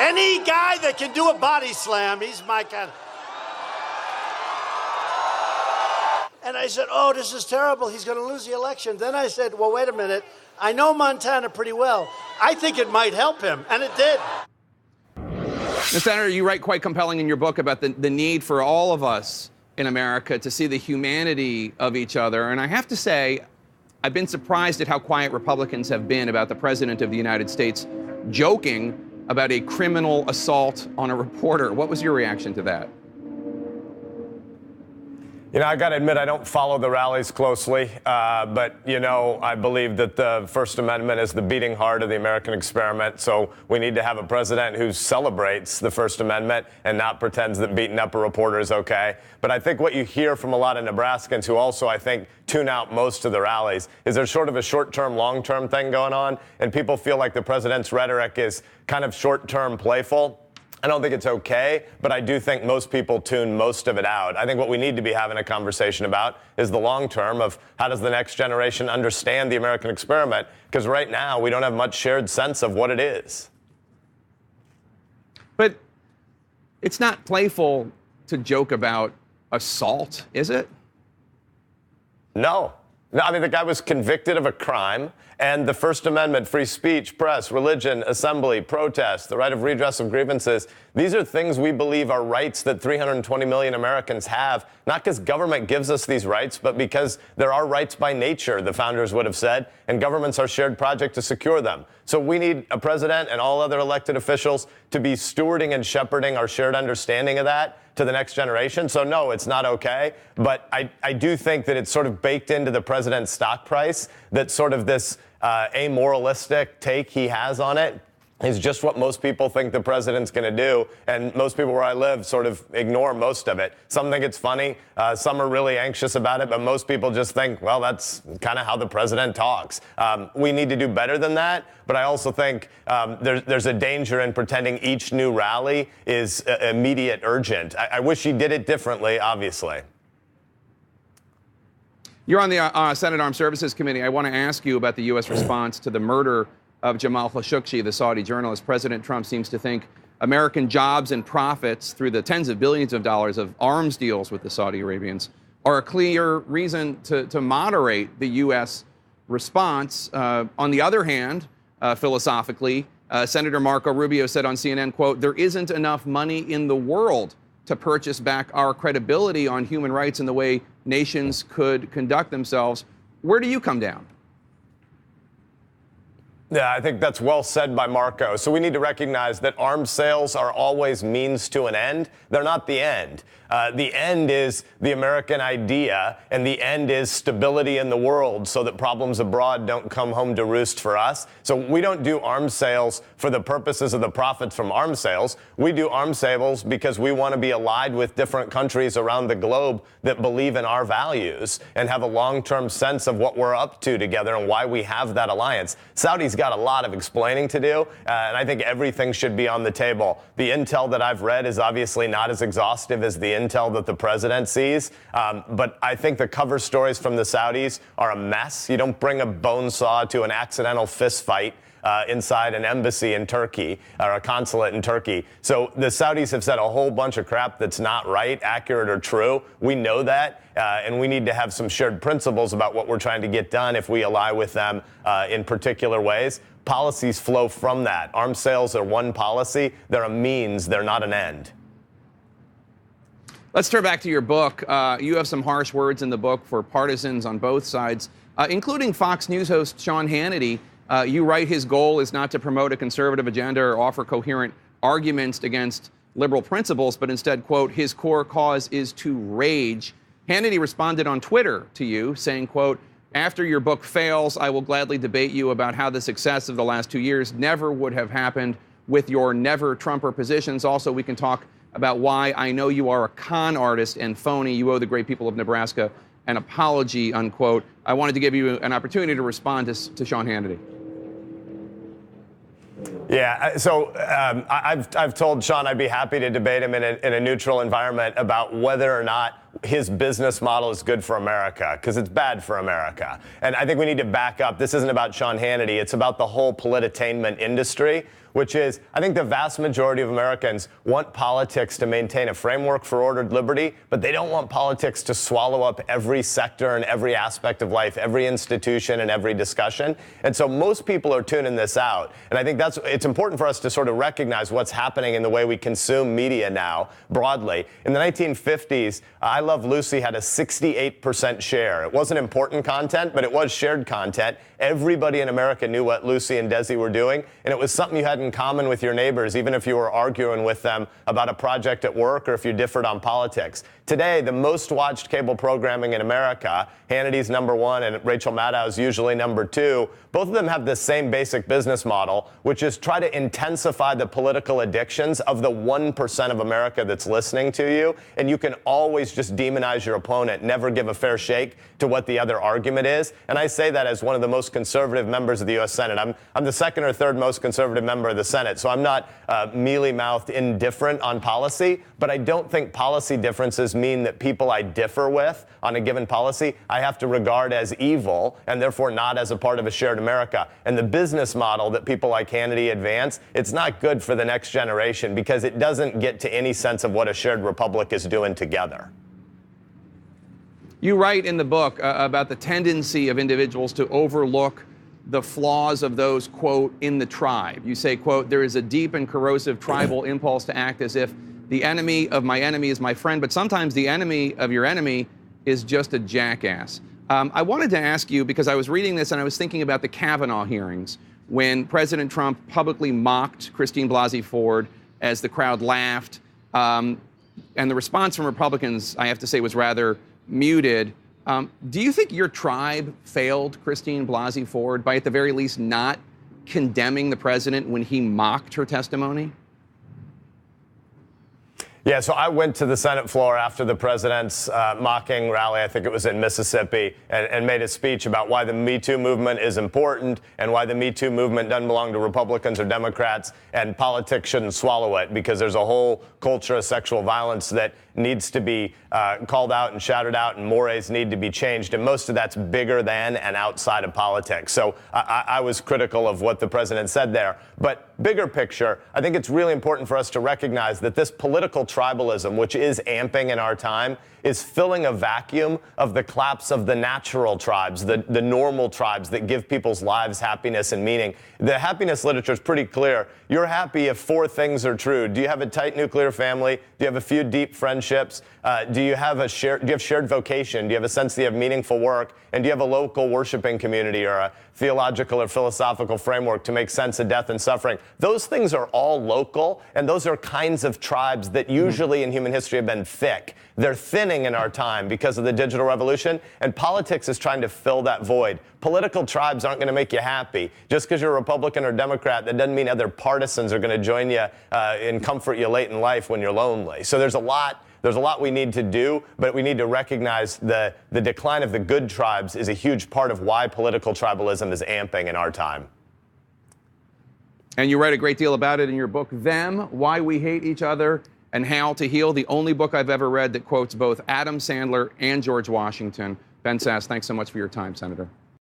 Any guy that can do a body slam, he's my kind of... And I said, oh, this is terrible. He's going to lose the election. Then I said, well, wait a minute. I know Montana pretty well. I think it might help him. And it did. Now, Senator, you write quite compelling in your book about the need for all of us in America to see the humanity of each other. And I have to say, I've been surprised at how quiet Republicans have been about the President of the United States joking about a criminal assault on a reporter. What was your reaction to that? You know, I got to admit, I don't follow the rallies closely, but, you know, I believe that the First Amendment is the beating heart of the American experiment. So we need to have a president who celebrates the First Amendment and not pretends that beating up a reporter is okay. But I think what you hear from a lot of Nebraskans who also, I think, tune out most of the rallies is there's sort of a short-term, long-term thing going on. And people feel like the president's rhetoric is kind of short-term playful. I don't think it's okay, but I do think most people tune most of it out. I think what we need to be having a conversation about is the long term of how does the next generation understand the American experiment? Because right now we don't have much shared sense of what it is. But it's not playful to joke about assault, is it? No. No, I mean, the guy was convicted of a crime, and the First Amendment, free speech, press, religion, assembly, protest, the right of redress of grievances, these are things we believe are rights that 320 million Americans have, not because government gives us these rights, but because there are rights by nature, the founders would have said, and government's our shared project to secure them. So we need a president and all other elected officials to be stewarding and shepherding our shared understanding of that to the next generation. So no, it's not okay. But I do think that it's sort of baked into the president's stock price that sort of this amoralistic take he has on it is just what most people think the president's going to do. And most people where I live sort of ignore most of it. Some think it's funny. Some are really anxious about it. But most people just think, well, that's kind of how the president talks. We need to do better than that. But I also think there's a danger in pretending each new rally is immediate urgent. I wish he did it differently, obviously. You're on the Senate Armed Services Committee. I want to ask you about the U.S. response to the murder of Jamal Khashoggi, the Saudi journalist. President Trump seems to think American jobs and profits through the tens of billions of dollars of arms deals with the Saudi Arabians are a clear reason to moderate the U.S. response. On the other hand, philosophically, Senator Marco Rubio said on CNN, quote, there isn't enough money in the world to purchase back our credibility on human rights and the way nations could conduct themselves. Where do you come down? Yeah, I think that's well said by Marco. So we need to recognize that arms sales are always means to an end. They're not the end. The end is the American idea, and the end is stability in the world so that problems abroad don't come home to roost for us. So we don't do arms sales for the purposes of the profits from arms sales. We do arms sales because we want to be allied with different countries around the globe that believe in our values and have a long-term sense of what we're up to together and why we have that alliance. Saudi's got a lot of explaining to do, and I think everything should be on the table. The intel that I've read is obviously not as exhaustive as the intel that the president sees, but I think the cover stories from the Saudis are a mess. You don't bring a bone saw to an accidental fist fight inside an embassy in Turkey or a consulate in Turkey. So the Saudis have said a whole bunch of crap that's not right, accurate, or true. We know that, and we need to have some shared principles about what we're trying to get done if we ally with them in particular ways. Policies flow from that. Arms sales are one policy. They're a means. They're not an end. Let's turn back to your book. You have some harsh words in the book for partisans on both sides, including Fox News host Sean Hannity. You write his goal is not to promote a conservative agenda or offer coherent arguments against liberal principles, but instead, quote, his core cause is to rage. Hannity responded on Twitter to you saying, quote, after your book fails, I will gladly debate you about how the success of the last 2 years never would have happened with your never Trumper positions. Also, we can talk about why I know you are a con artist and phony. You owe the great people of Nebraska an apology, unquote. I wanted to give you an opportunity to respond to Sean Hannity. Yeah, so I've told Sean I'd be happy to debate him in a neutral environment about whether or not his business model is good for America, because it's bad for America. And I think we need to back up. This isn't about Sean Hannity. It's about the whole politainment industry. which is I think the vast majority of Americans want politics to maintain a framework for ordered liberty, but they don't want politics to swallow up every sector and every aspect of life, every institution and every discussion. And so most people are tuning this out. And I think it's important for us to sort of recognize what's happening in the way we consume media now broadly. In the 1950s, I Love Lucy had a 68% share. It wasn't important content, but it was shared content. Everybody in America knew what Lucy and Desi were doing, and it was something you had in common with your neighbors, even if you were arguing with them about a project at work or if you differed on politics. Today, the most watched cable programming in America, Hannity's #1 and Rachel Maddow's usually #2, both of them have the same basic business model, which is try to intensify the political addictions of the 1% of America that's listening to you, and you can always just demonize your opponent, never give a fair shake to what the other argument is. And I say that as one of the most conservative members of the U.S. Senate. I'm the second or third most conservative member of the Senate, so I'm not mealy-mouthed indifferent on policy, but I don't think policy differences mean that people I differ with on a given policy I have to regard as evil and therefore not as a part of a shared America. And the business model that people like Hannity advance, it's not good for the next generation because it doesn't get to any sense of what a shared republic is doing together. You write in the book about the tendency of individuals to overlook the flaws of those, quote, in the tribe. You say, quote, there is a deep and corrosive tribal impulse to act as if the enemy of my enemy is my friend, but sometimes the enemy of your enemy is just a jackass. I wanted to ask you, because I was reading this and I was thinking about the Kavanaugh hearings, when President Trump publicly mocked Christine Blasey Ford as the crowd laughed. And the response from Republicans, I have to say, was rather muted. Do you think your tribe failed Christine Blasey Ford by, at the very least, not condemning the president when he mocked her testimony? Yeah, so I went to the Senate floor after the president's mocking rally, I think it was in Mississippi, and made a speech about why the Me Too movement is important and why the Me Too movement doesn't belong to Republicans or Democrats, and politics shouldn't swallow it because there's a whole culture of sexual violence that needs to be called out and shouted out, and mores need to be changed, and most of that's bigger than and outside of politics. So I was critical of what the president said there. But bigger picture, I think it's really important for us to recognize that this political tribalism, which is amping in our time, is filling a vacuum of the collapse of the natural tribes, the normal tribes that give people's lives happiness and meaning. The happiness literature is pretty clear. You're happy if 4 things are true. Do you have a tight nuclear family? Do you have a few deep friendships? Do you have shared vocation? Do you have a sense that you have meaningful work? And do you have a local worshiping community or a theological or philosophical framework to make sense of death and suffering? Those things are all local, and those are kinds of tribes that usually in human history have been thick. They're thinning in our time because of the digital revolution, and politics is trying to fill that void. Political tribes aren't going to make you happy. Just because you're a Republican or Democrat, that doesn't mean other partisans are going to join you and comfort you late in life when you're lonely. So there's a lot we need to do, but we need to recognize the decline of the good tribes is a huge part of why political tribalism is amping in our time. And you write a great deal about it in your book, Them, Why We Hate Each Other and How to Heal, the only book I've ever read that quotes both Adam Sandler and George Washington. Ben Sasse, thanks so much for your time, Senator.